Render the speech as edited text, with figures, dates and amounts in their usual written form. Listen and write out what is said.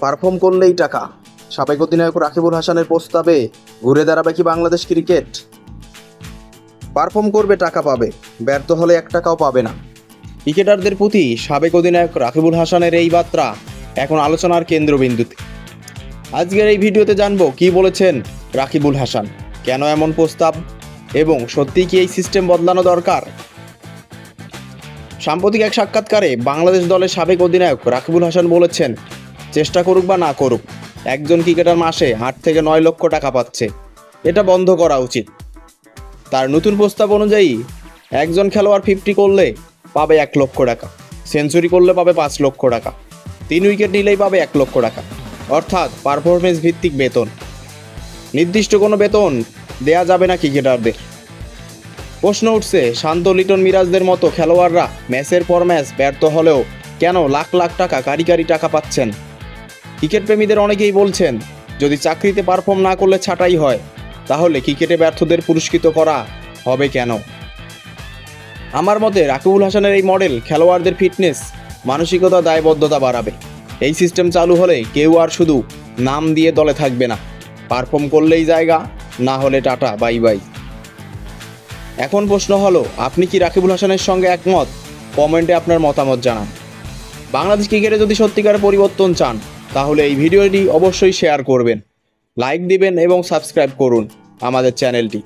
Perform করলেই টাকা। সাবেক অধিনায়ক রাকিবুল হাসানের প্রস্তাবে ঘুরে দাঁড়াবে কি বাংলাদেশ ক্রিকেট? পারফর্ম করবে, টাকা পাবে, ব্যর্থ হলে 1 টাকাও পাবে না। ক্রিকেটারদের প্রতি সাবেক অধিনায়ক রাকিবুল হাসানের এই বার্তা এখন আলোচনার কেন্দ্রবিন্দুতে। আজকের এই ভিডিওতে জানবো কি বলেছেন রাকিবুল হাসান, কেন এমন প্রস্তাব, এবং সত্যিই কি এই সিস্টেম বদলানো দরকার। সাম্প্রতিক এক সাক্ষাৎকারে বাংলাদেশ দলের সাবেক অধিনায়ক রাকিবুল হাসান বলেছেন, চেষ্টা করুক বা না করুক, একজন ক্রিকেটার মাসে 8 থেকে 9 লক্ষ টাকা পাচ্ছে, এটা বন্ধ করা উচিত। তার নতুন প্রস্তাব অনুযায়ী একজন খেলোয়াড় 50 করলে পাবে 1 লক্ষ টাকা, সেঞ্চুরি করলে পাবে 5 লক্ষ টাকা, 3 উইকেট নিলেই পাবে 1 লক্ষ টাকা, অর্থাৎ পারফরমেন্স ভিত্তিক বেতন। নির্দিষ্ট কোনো বেতন দেয়া যাবে না ক্রিকেটারদের। প্রশ্ন উঠছে, শান্ত লিটন মিরাজদের মতো খেলোয়াড়রা ম্যাচের পর ম্যাচ ব্যর্থ হলেও কেন লাখ লাখ টাকা কারি টাকা পাচ্ছেন? ক্রিকেট প্রেমীদের অনেকেই বলছেন, যদি চাকরিতে পারফর্ম না করলে ছাঁটাই হয়, তাহলে ক্রিকেটে ব্যর্থদের পুরস্কৃত করা হবে কেন? আমার মতে রাকিবুল হাসানের এই মডেল খেলোয়াড়দের ফিটনেস, মানসিকতা, দায়বদ্ধতা বাড়াবে। এই সিস্টেম চালু হলে কেউ আর শুধু নাম দিয়ে দলে থাকবে না, পারফর্ম করলেই জায়গা, না হলে টাটা বাই বাই। এখন প্রশ্ন হলো, আপনি কি রাকিবুল হাসানের সঙ্গে একমত? কমেন্টে আপনার মতামত জানান। বাংলাদেশ ক্রিকেটে যদি সত্যিকার পরিবর্তন চান, তাহলে এই ভিডিওটি অবশ্যই শেয়ার করবেন, লাইক দিবেন এবং সাবস্ক্রাইব করুন আমাদের চ্যানেলটি।